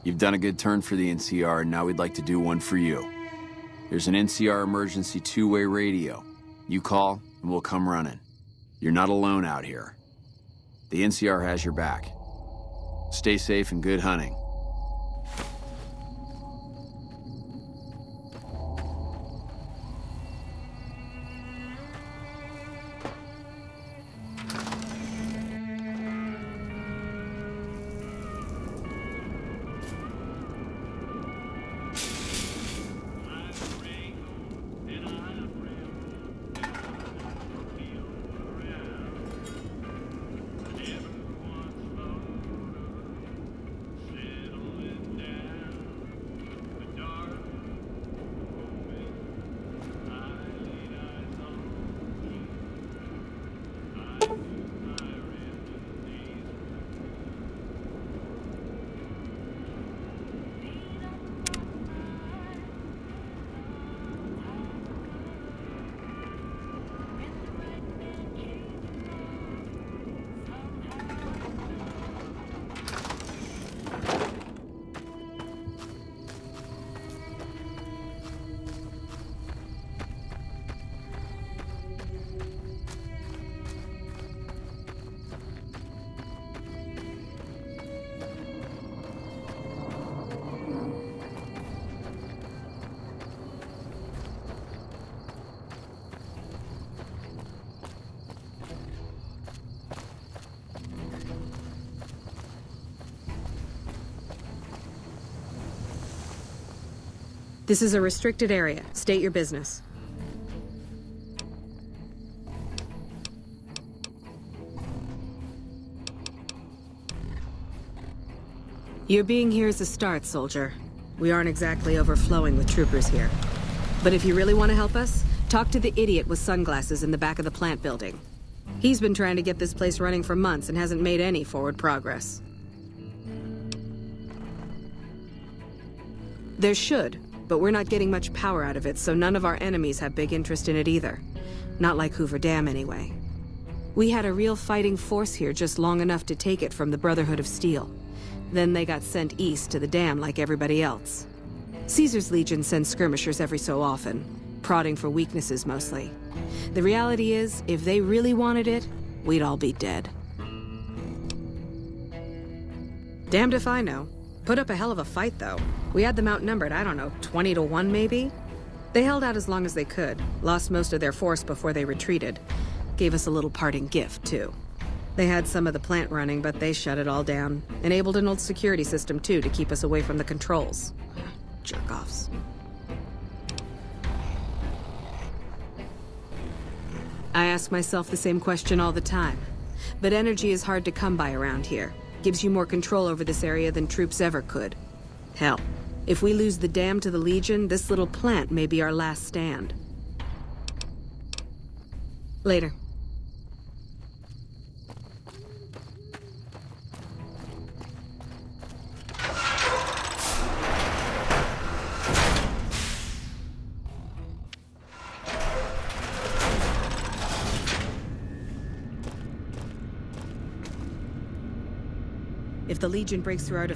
You've done a good turn for the NCR, and now we'd like to do one for you. There's an NCR emergency two-way radio. You call, and we'll come running. You're not alone out here. The NCR has your back. Stay safe and good hunting. This is a restricted area. State your business. Your being here is a start, soldier. We aren't exactly overflowing with troopers here. But if you really want to help us, talk to the idiot with sunglasses in the back of the plant building. He's been trying to get this place running for months and hasn't made any forward progress. There should, but we're not getting much power out of it, so none of our enemies have big interest in it either. Not like Hoover Dam, anyway. We had a real fighting force here just long enough to take it from the Brotherhood of Steel. Then they got sent east to the dam like everybody else. Caesar's Legion sends skirmishers every so often, prodding for weaknesses mostly. The reality is, if they really wanted it, we'd all be dead. Damned if I know. Put up a hell of a fight, though. We had them outnumbered, I don't know, 20 to 1 maybe? They held out as long as they could, lost most of their force before they retreated. Gave us a little parting gift, too. They had some of the plant running, but they shut it all down. Enabled an old security system, too, to keep us away from the controls. Jerk-offs. I ask myself the same question all the time. But energy is hard to come by around here. Gives you more control over this area than troops ever could. Hell, if we lose the dam to the Legion, this little plant may be our last stand. Later. If the Legion breaks through our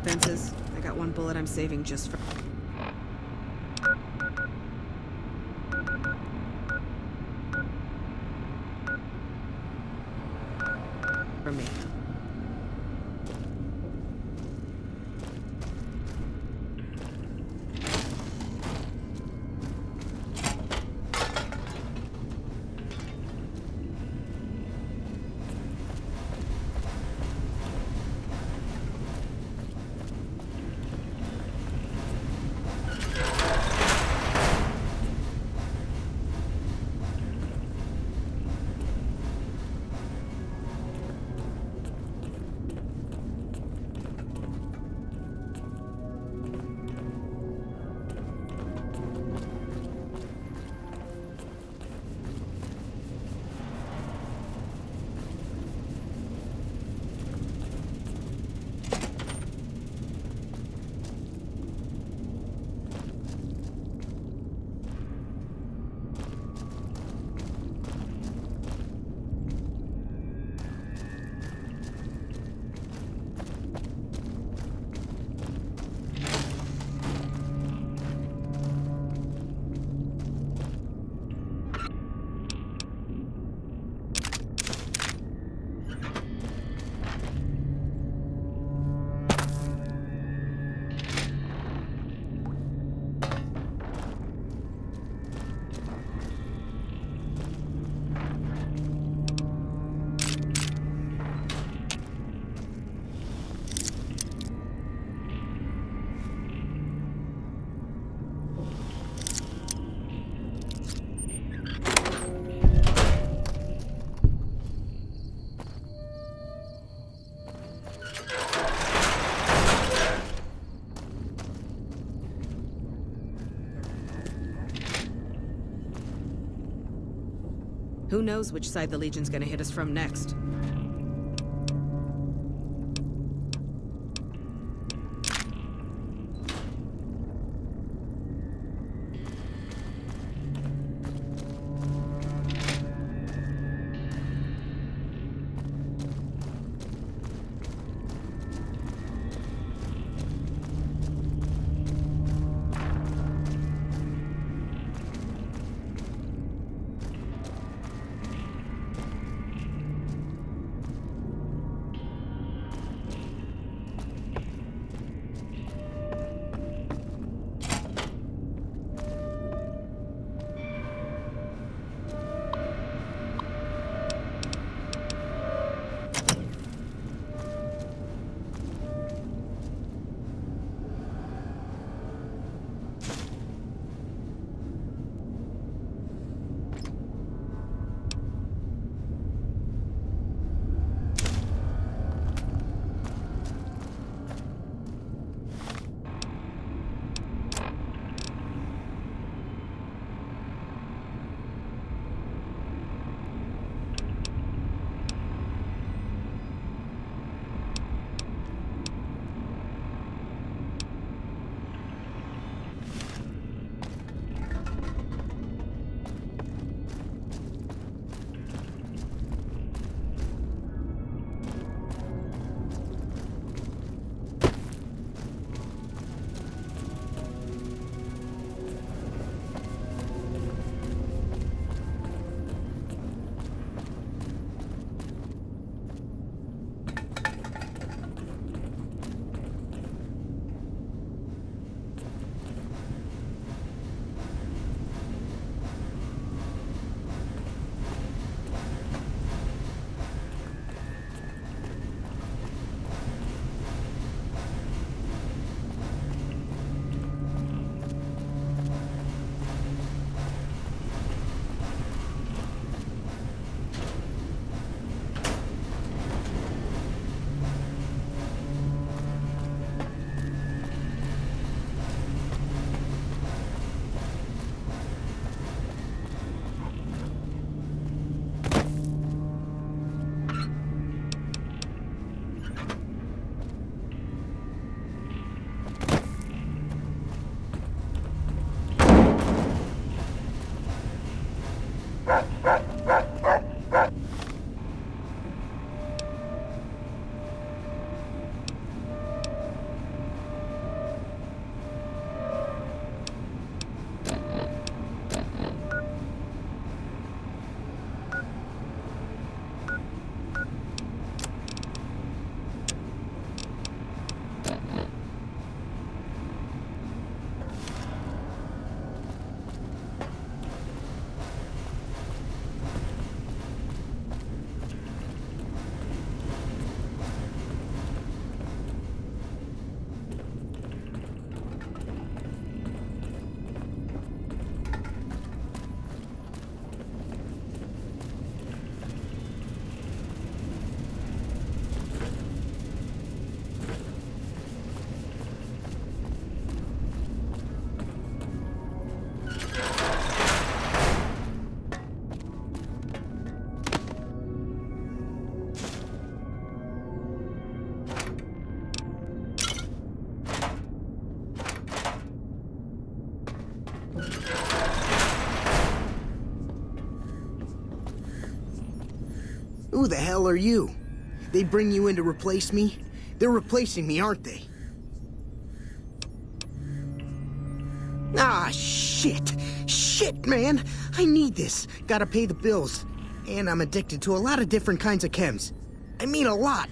fences. I got one bullet I'm saving just for... me. Who knows which side the Legion's gonna hit us from next? Who the hell are you? They bring you in to replace me? They're replacing me, aren't they? Ah, shit! Shit, man! I need this. Gotta pay the bills. And I'm addicted to a lot of different kinds of chems. I mean a lot.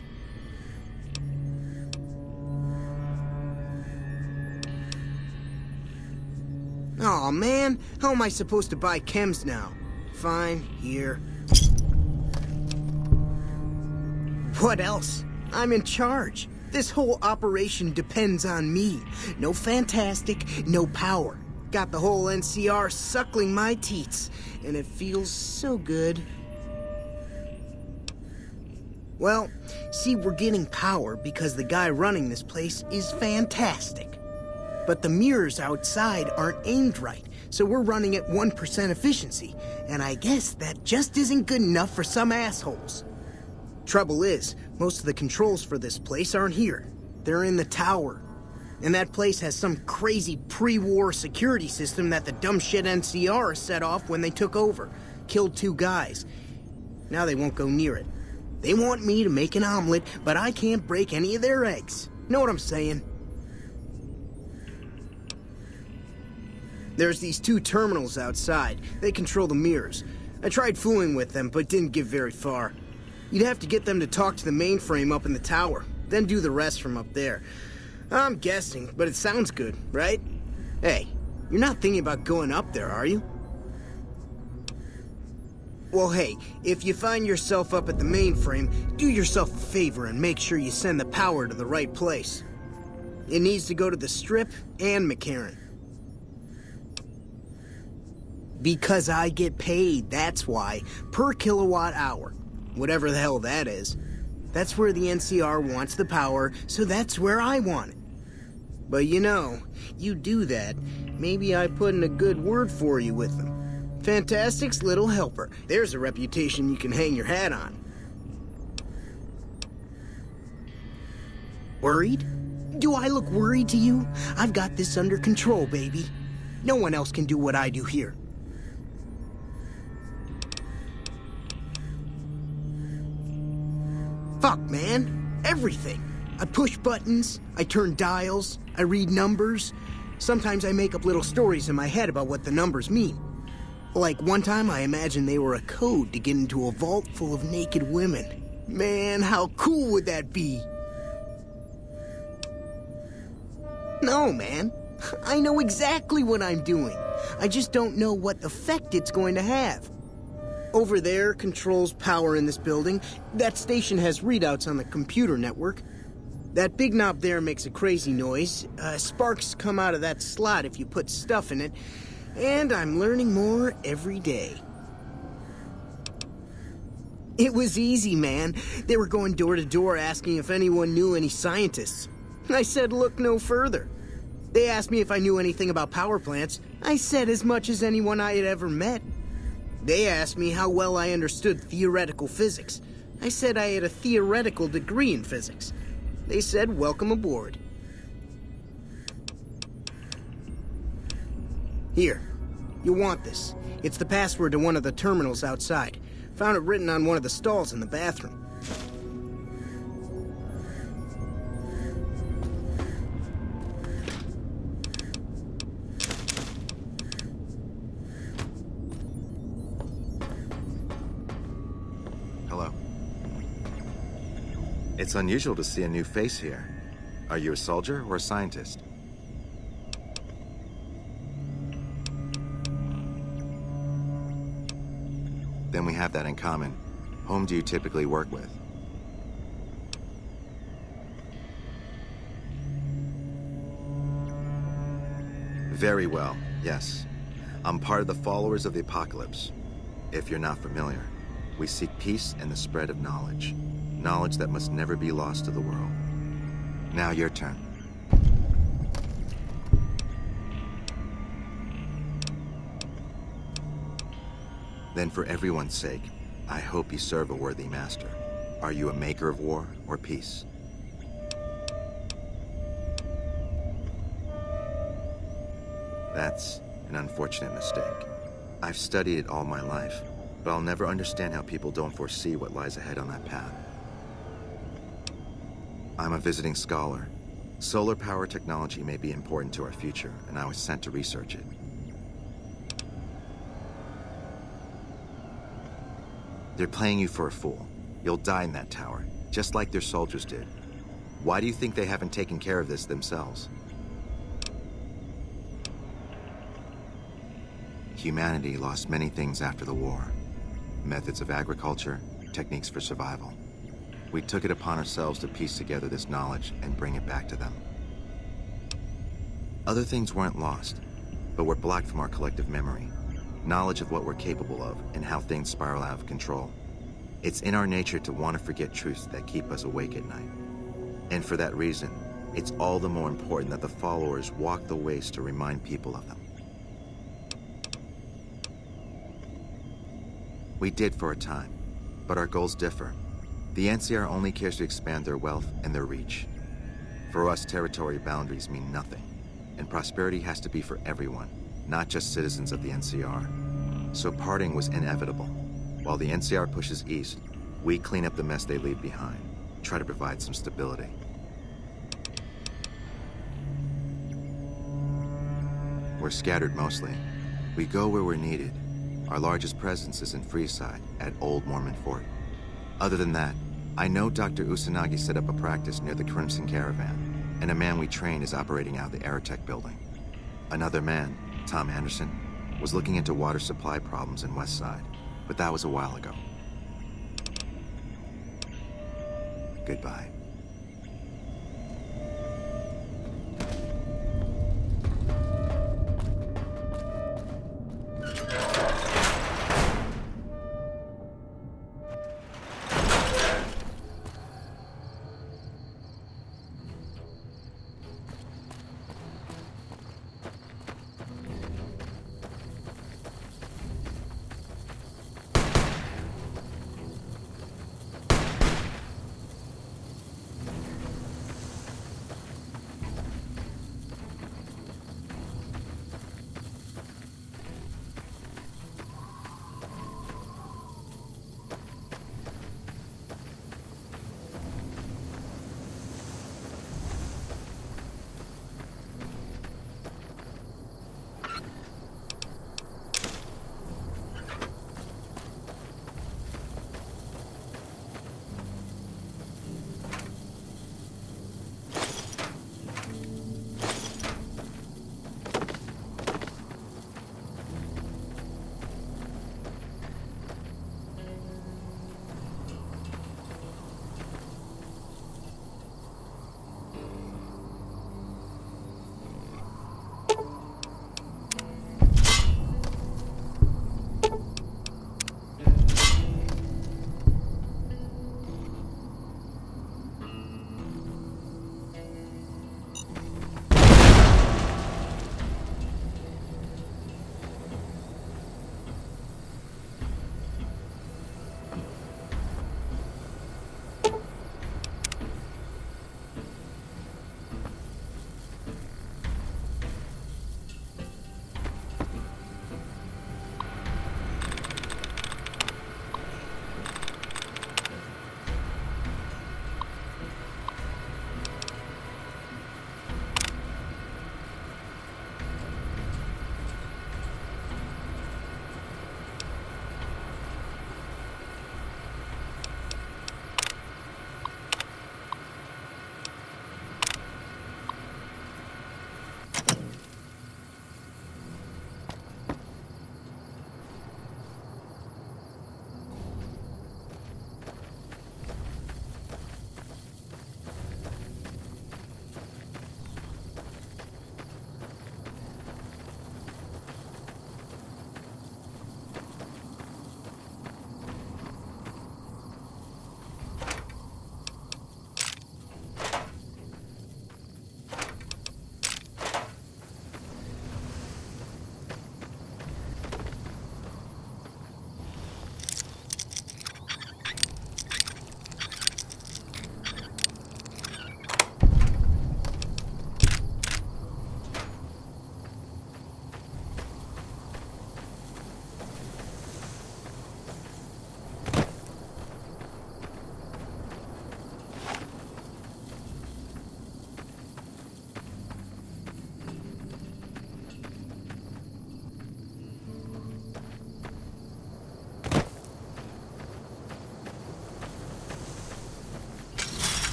Aw, man. How am I supposed to buy chems now? Fine, here. What else? I'm in charge. This whole operation depends on me. No fantastic, no power. Got the whole NCR suckling my teats, and it feels so good. Well, see, we're getting power because the guy running this place is fantastic. But the mirrors outside aren't aimed right, so we're running at 1% efficiency. And I guess that just isn't good enough for some assholes. Trouble is, most of the controls for this place aren't here. They're in the tower. And that place has some crazy pre-war security system that the dumb shit NCR set off when they took over. Killed 2 guys. Now they won't go near it. They want me to make an omelet, but I can't break any of their eggs. Know what I'm saying? There's these 2 terminals outside. They control the mirrors. I tried fooling with them, but didn't get very far. You'd have to get them to talk to the mainframe up in the tower, then do the rest from up there. I'm guessing, but it sounds good, right? Hey, you're not thinking about going up there, are you? Well, hey, if you find yourself up at the mainframe, do yourself a favor and make sure you send the power to the right place. It needs to go to the Strip and McCarran. Because I get paid, that's why. Per kilowatt hour. Whatever the hell that is. That's where the NCR wants the power, so that's where I want it. But you know, you do that, maybe I put in a good word for you with them. Fantastic's little helper. There's a reputation you can hang your hat on. Worried? Do I look worried to you? I've got this under control, baby. No one else can do what I do here. Fuck, man. Everything. I push buttons, I turn dials, I read numbers. Sometimes I make up little stories in my head about what the numbers mean. Like one time I imagined they were a code to get into a vault full of naked women. Man, how cool would that be? No, man. I know exactly what I'm doing. I just don't know what effect it's going to have. Over there controls power in this building. That station has readouts on the computer network. That big knob there makes a crazy noise. Sparks come out of that slot if you put stuff in it. And I'm learning more every day. It was easy, man. They were going door to door asking if anyone knew any scientists. I said look no further. They asked me if I knew anything about power plants. I said as much as anyone I had ever met. They asked me how well I understood theoretical physics. I said I had a theoretical degree in physics. They said welcome aboard. Here, you'll want this. It's the password to one of the terminals outside. Found it written on one of the stalls in the bathroom. Hello. It's unusual to see a new face here. Are you a soldier or a scientist? Then we have that in common. Whom do you typically work with? Very well, yes. I'm part of the followers of the apocalypse. If you're not familiar, we seek peace and the spread of knowledge. Knowledge that must never be lost to the world. Now your turn. Then for everyone's sake, I hope you serve a worthy master. Are you a maker of war or peace? That's an unfortunate mistake. I've studied it all my life, but I'll never understand how people don't foresee what lies ahead on that path. I'm a visiting scholar. Solar power technology may be important to our future, and I was sent to research it. They're playing you for a fool. You'll die in that tower, just like their soldiers did. Why do you think they haven't taken care of this themselves? Humanity lost many things after the war. Methods of agriculture, techniques for survival. We took it upon ourselves to piece together this knowledge and bring it back to them. Other things weren't lost, but were blocked from our collective memory. Knowledge of what we're capable of and how things spiral out of control. It's in our nature to want to forget truths that keep us awake at night. And for that reason, it's all the more important that the followers walk the waste to remind people of them. We did for a time, but our goals differ. The NCR only cares to expand their wealth and their reach. For us, territory boundaries mean nothing, and prosperity has to be for everyone, not just citizens of the NCR. So parting was inevitable. While the NCR pushes east, we clean up the mess they leave behind, try to provide some stability. We're scattered mostly. We go where we're needed. Our largest presence is in Freeside, at Old Mormon Fort. Other than that, I know Dr. Usanagi set up a practice near the Crimson Caravan, and a man we train is operating out of the Aerotech building. Another man, Tom Anderson, was looking into water supply problems in Westside, but that was a while ago. Goodbye.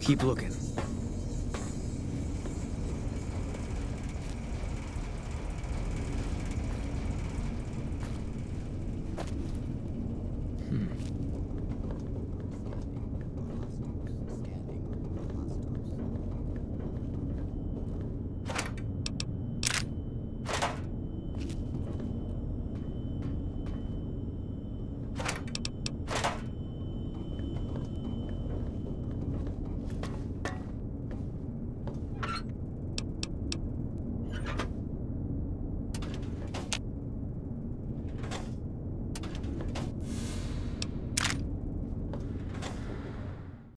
Keep looking.